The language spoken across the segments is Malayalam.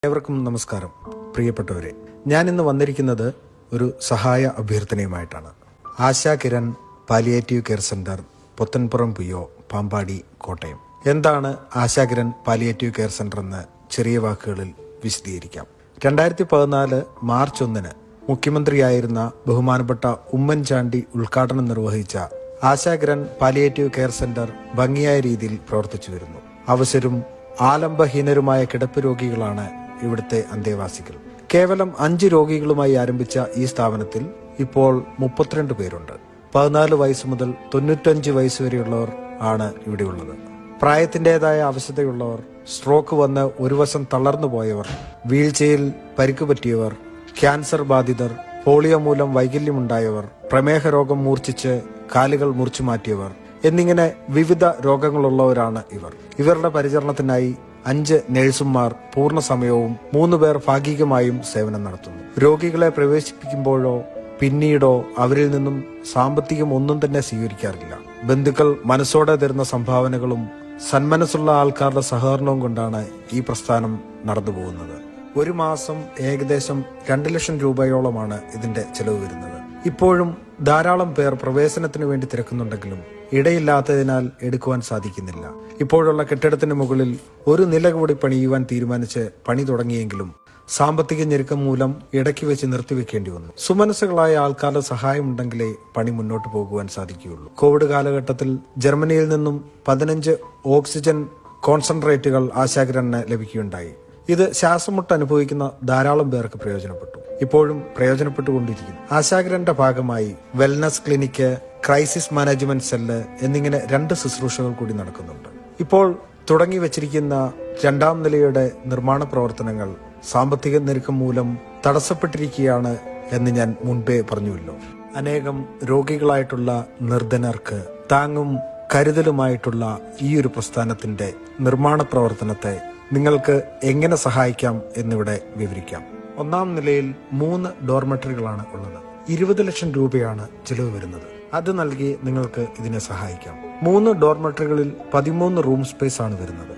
ഏവർക്കും നമസ്കാരം. പ്രിയപ്പെട്ടവരെ, ഞാൻ ഇന്ന് വന്നിരിക്കുന്നത് ഒരു സഹായ അഭ്യർത്ഥനയുമായിട്ടാണ്. Asha Kiran palliative care centre, Puthenpuram പുയ്യോ, പാമ്പാടി, കോട്ടയം. എന്താണ് Asha Kiran palliative care centre എന്ന് ചെറിയ വാക്കുകളിൽ വിശദീകരിക്കാം. 2014 മാർച്ച് 1 മുഖ്യമന്ത്രിയായിരുന്ന ബഹുമാനപ്പെട്ട ഉമ്മൻചാണ്ടി ഉദ്ഘാടനം നിർവഹിച്ച Asha Kiran palliative care centre ഭംഗിയായ രീതിയിൽ പ്രവർത്തിച്ചു വരുന്നു. അവശരും ആലംബഹീനരുമായ കിടപ്പ് രോഗികളാണ് ഇവിടുത്തെ അന്തേവാസികൾ. കേവലം 5 രോഗികളുമായി ആരംഭിച്ച ഈ സ്ഥാപനത്തിൽ ഇപ്പോൾ 32 പേരുണ്ട്. 14 വയസ്സ് മുതൽ 95 വയസ്സ് വരെയുള്ളവർ ആണ് ഇവിടെയുള്ളത്. പ്രായത്തിൻ്റെതായ അവശതയുള്ളവർ, സ്ട്രോക്ക് വന്ന് ഒരു വശം തളർന്നു പോയവർ, വീൽചെയറിൽ പരിക്ക് പറ്റിയവർ, ക്യാൻസർ ബാധിതർ, പോളിയോ മൂലം വൈകല്യമുണ്ടായവർ, പ്രമേഹ രോഗം മൂർച്ഛിച്ച് കാലുകൾ മുറിച്ചു മാറ്റിയവർ എന്നിങ്ങനെ വിവിധ രോഗങ്ങളുള്ളവരാണ് ഇവർ. ഇവരുടെ പരിചരണത്തിനായി 5 നഴ്സുമാർ പൂർണ്ണ സമയവും 3 പേർ ഭാഗികമായും സേവനം നടത്തുന്നു. രോഗികളെ പ്രവേശിപ്പിക്കുമ്പോഴോ പിന്നീടോ അവരിൽ നിന്നും സാമ്പത്തികം ഒന്നും തന്നെ സ്വീകരിക്കാറില്ല. ബന്ധുക്കൾ മനസ്സോടെ തരുന്ന സംഭാവനകളും സന്മനസ്സുള്ള ആൾക്കാരുടെ സഹകരണവും കൊണ്ടാണ് ഈ പ്രസ്ഥാനം നടന്നു പോകുന്നത്. ഒരു മാസം ഏകദേശം 2 ലക്ഷം രൂപയോളമാണ് ഇതിന്റെ ചെലവ് വരുന്നത്. ഇപ്പോഴും ധാരാളം പേർ പ്രവേശനത്തിന് വേണ്ടി തിരക്കുന്നുണ്ടെങ്കിലും ഇടയില്ലാത്തതിനാൽ എടുക്കുവാൻ സാധിക്കുന്നില്ല. ഇപ്പോഴുള്ള കെട്ടിടത്തിന് മുകളിൽ ഒരു നില കൂടി പണിയുവാൻ തീരുമാനിച്ച് പണി തുടങ്ങിയെങ്കിലും സാമ്പത്തിക ഞെരുക്കം മൂലം ഇടയ്ക്ക് വെച്ച് നിർത്തിവെക്കേണ്ടി വന്നു. സുമനസ്സുകളായ ആൾക്കാരുടെ സഹായമുണ്ടെങ്കിലേ പണി മുന്നോട്ട് പോകുവാൻ സാധിക്കുകയുള്ളൂ. കോവിഡ് കാലഘട്ടത്തിൽ ജർമ്മനിയിൽ നിന്നും 15 ഓക്സിജൻ കോൺസെൻട്രേറ്റുകൾ ആശാ കിരണിന് ലഭിക്കുകയുണ്ടായി. ഇത് ശ്വാസമുട്ട് അനുഭവിക്കുന്ന ധാരാളം പേർക്ക് പ്രയോജനപ്പെട്ടു. ഇപ്പോഴും പ്രയോജനപ്പെട്ടുകൊണ്ടിരിക്കുന്നു. ആശാ കിരണിന്റെ ഭാഗമായി wellness clinic, crisis management cell എന്നിങ്ങനെ 2 ശുശ്രൂഷകൾ കൂടി നടക്കുന്നുണ്ട്. ഇപ്പോൾ തുടങ്ങി വെച്ചിരിക്കുന്ന 2ാം നിലയുടെ നിർമ്മാണ പ്രവർത്തനങ്ങൾ സാമ്പത്തിക ഞെരുക്കം മൂലം തടസ്സപ്പെട്ടിരിക്കുകയാണ് എന്ന് ഞാൻ മുൻപേ പറഞ്ഞുവല്ലോ. അനേകം രോഗികളായിട്ടുള്ള നിർധനർക്ക് താങ്ങും കരുതലുമായിട്ടുള്ള ഈ ഒരു പ്രസ്ഥാനത്തിന്റെ നിർമ്മാണ പ്രവർത്തനത്തെ നിങ്ങൾക്ക് എങ്ങനെ സഹായിക്കാം എന്നിവിടെ വിവരിക്കാം. 1ാം നിലയിൽ 3 ഡോർമെട്രികളാണ് ഉള്ളത്. 20 ലക്ഷം രൂപയാണ് ചിലവ് വരുന്നത്. അത് നൽകി നിങ്ങൾക്ക് ഇതിനെ സഹായിക്കാം. 3 ഡോർമെട്രികളിൽ 13 റൂം സ്പേസ് ആണ് വരുന്നത്.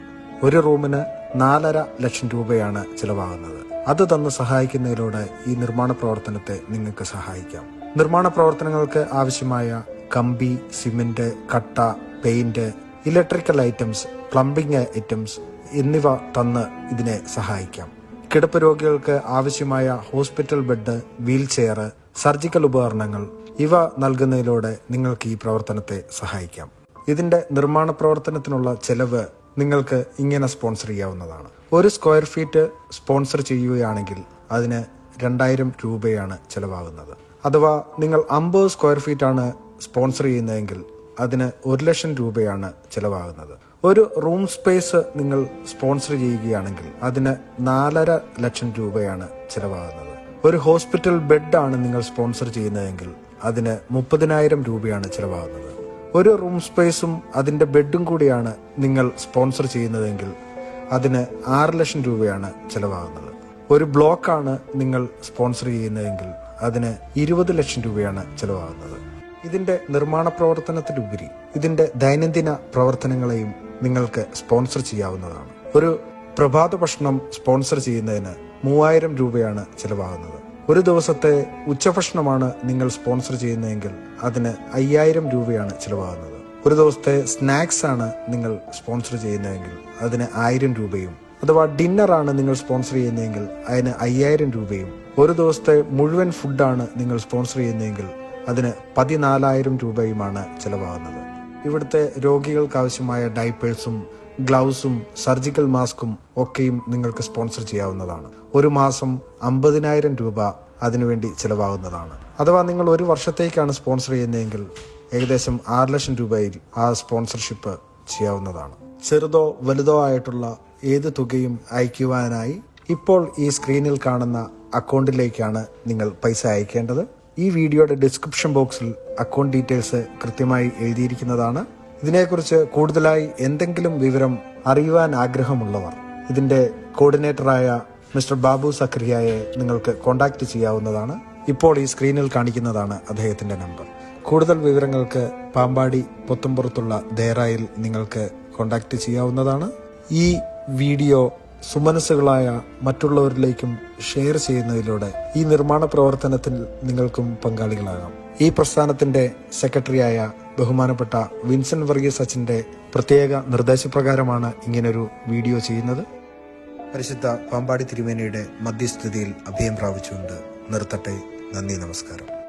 ഒരു റൂമിന് 4.5 ലക്ഷം രൂപയാണ് ചിലവാകുന്നത്. അത് തന്ന് സഹായിക്കുന്നതിലൂടെ ഈ നിർമ്മാണ പ്രവർത്തനത്തെ നിങ്ങൾക്ക് സഹായിക്കാം. നിർമ്മാണ പ്രവർത്തനങ്ങൾക്ക് ആവശ്യമായ കമ്പി, സിമന്റ്, കട്ട, paint, electrical items, plumbing items എന്നിവ തന്ന് ഇതിനെ സഹായിക്കാം. കിടപ്പ് രോഗികൾക്ക് ആവശ്യമായ ഹോസ്പിറ്റൽ ബെഡ്, വീൽചെയർ, സർജിക്കൽ ഉപകരണങ്ങൾ ഇവ നൽകുന്നതിലൂടെ നിങ്ങൾക്ക് ഈ പ്രവർത്തനത്തെ സഹായിക്കാം. ഇതിന്റെ നിർമ്മാണ പ്രവർത്തനത്തിനുള്ള ചെലവ് നിങ്ങൾക്ക് ഇങ്ങനെ സ്പോൺസർ ചെയ്യാവുന്നതാണ്. 1 സ്ക്വയർ ഫീറ്റ് സ്പോൺസർ ചെയ്യുകയാണെങ്കിൽ അതിന് 2000 രൂപയാണ് ചെലവാകുന്നത്. അഥവാ നിങ്ങൾ 50 സ്ക്വയർ ഫീറ്റ് ആണ് സ്പോൺസർ ചെയ്യുന്നതെങ്കിൽ അതിന് 1 ലക്ഷം രൂപയാണ് ചെലവാകുന്നത്. ഒരു റൂം സ്പേസ് നിങ്ങൾ സ്പോൺസർ ചെയ്യുകയാണെങ്കിൽ അതിന് 4.5 ലക്ഷം രൂപയാണ് ചെലവാകുന്നത്. ഒരു ഹോസ്പിറ്റൽ ബെഡ് ആണ് നിങ്ങൾ സ്പോൺസർ ചെയ്യുന്നതെങ്കിൽ അതിന് 30,000 രൂപയാണ് ചെലവാകുന്നത്. ഒരു റൂം സ്പേസും അതിന്റെ ബെഡും കൂടിയാണ് നിങ്ങൾ സ്പോൺസർ ചെയ്യുന്നതെങ്കിൽ അതിന് 6 ലക്ഷം രൂപയാണ് ചെലവാകുന്നത്. ഒരു ബ്ലോക്കാണ് നിങ്ങൾ സ്പോൺസർ ചെയ്യുന്നതെങ്കിൽ അതിന് 20 ലക്ഷം രൂപയാണ് ചെലവാകുന്നത്. ഇതിന്റെ നിർമ്മാണ പ്രവർത്തനത്തിലുപരി ഇതിന്റെ ദൈനംദിന പ്രവർത്തനങ്ങളെയും നിങ്ങൾക്ക് സ്പോൺസർ ചെയ്യാവുന്നതാണ്. ഒരു പ്രഭാത ഭക്ഷണം സ്പോൺസർ ചെയ്യുന്നതിന് 3000 രൂപയാണ് ചിലവാകുന്നത്. ഒരു ദിവസത്തെ ഉച്ചഭക്ഷണമാണ് നിങ്ങൾ സ്പോൺസർ ചെയ്യുന്നതെങ്കിൽ അതിന് 5000 രൂപയാണ് ചിലവാകുന്നത്. ഒരു ദിവസത്തെ സ്നാക്സ് ആണ് നിങ്ങൾ സ്പോൺസർ ചെയ്യുന്നതെങ്കിൽ അതിന് 1000 രൂപയും, അഥവാ ഡിന്നറാണ് നിങ്ങൾ സ്പോൺസർ ചെയ്യുന്നതെങ്കിൽ അതിന് 5000 രൂപയും, ഒരു ദിവസത്തെ മുഴുവൻ ഫുഡാണ് നിങ്ങൾ സ്പോൺസർ ചെയ്യുന്നതെങ്കിൽ അതിന് 14,000 രൂപയുമാണ് ചിലവാകുന്നത്. ഇവിടുത്തെ രോഗികൾക്ക് ആവശ്യമായ ഡൈപ്പേഴ്സും ഗ്ലൗസും സർജിക്കൽ മാസ്കും ഒക്കെയും നിങ്ങൾക്ക് സ്പോൺസർ ചെയ്യാവുന്നതാണ്. ഒരു മാസം 50,000 രൂപ അതിനുവേണ്ടി ചിലവാകുന്നതാണ്. അഥവാ നിങ്ങൾ ഒരു വർഷത്തേക്കാണ് സ്പോൺസർ ചെയ്യുന്നതെങ്കിൽ ഏകദേശം 6 ലക്ഷം രൂപയിൽ ആ സ്പോൺസർഷിപ്പ് ചെയ്യാവുന്നതാണ്. ചെറുതോ വലുതോ ആയിട്ടുള്ള ഏത് തുകയും അയക്കുവാനായി ഇപ്പോൾ ഈ സ്ക്രീനിൽ കാണുന്ന അക്കൗണ്ടിലേക്കാണ് നിങ്ങൾ പൈസ അയക്കേണ്ടത്. ഈ വീഡിയോയുടെ ഡിസ്ക്രിപ്ഷൻ ബോക്സിൽ അക്കൗണ്ട് ഡീറ്റെയിൽസ് കൃത്യമായി എഴുതിയിരിക്കുന്നതാണ്. ഇതിനെക്കുറിച്ച് കൂടുതലായി എന്തെങ്കിലും വിവരം അറിയുവാൻ ആഗ്രഹമുള്ളവർ ഇതിന്റെ കോർഡിനേറ്ററായ മിസ്റ്റർ ബാബു സക്രിയയെ നിങ്ങൾക്ക് കോൺടാക്ട് ചെയ്യാവുന്നതാണ്. ഇപ്പോൾ ഈ സ്ക്രീനിൽ കാണിക്കുന്നതാണ് അദ്ദേഹത്തിന്റെ നമ്പർ. കൂടുതൽ വിവരങ്ങൾക്ക് പാമ്പാടി പുത്തമ്പുറത്തുള്ള ദേറായിൽ നിങ്ങൾക്ക് കോൺടാക്ട് ചെയ്യാവുന്നതാണ്. ഈ വീഡിയോ സുമനസ്സുകളായ മറ്റുള്ളവരിലേക്കും ഷെയർ ചെയ്യുന്നതിലൂടെ ഈ നിർമ്മാണ പ്രവർത്തനത്തിൽ നിങ്ങൾക്കും പങ്കാളികളാകാം. ഈ പ്രസ്ഥാനത്തിന്റെ സെക്രട്ടറിയായ ബഹുമാനപ്പെട്ട വിൻസെന്റ് വർഗീസ് അച്ഛന്റെ പ്രത്യേക നിർദ്ദേശപ്രകാരമാണ് ഇങ്ങനൊരു വീഡിയോ ചെയ്യുന്നത്. പരിശുദ്ധ പാമ്പാടി തിരുമേനിയുടെ മധ്യസ്ഥതയിൽ അഭയം പ്രാപിച്ചുകൊണ്ട് നിർത്തട്ടെ. നന്ദി, നമസ്കാരം.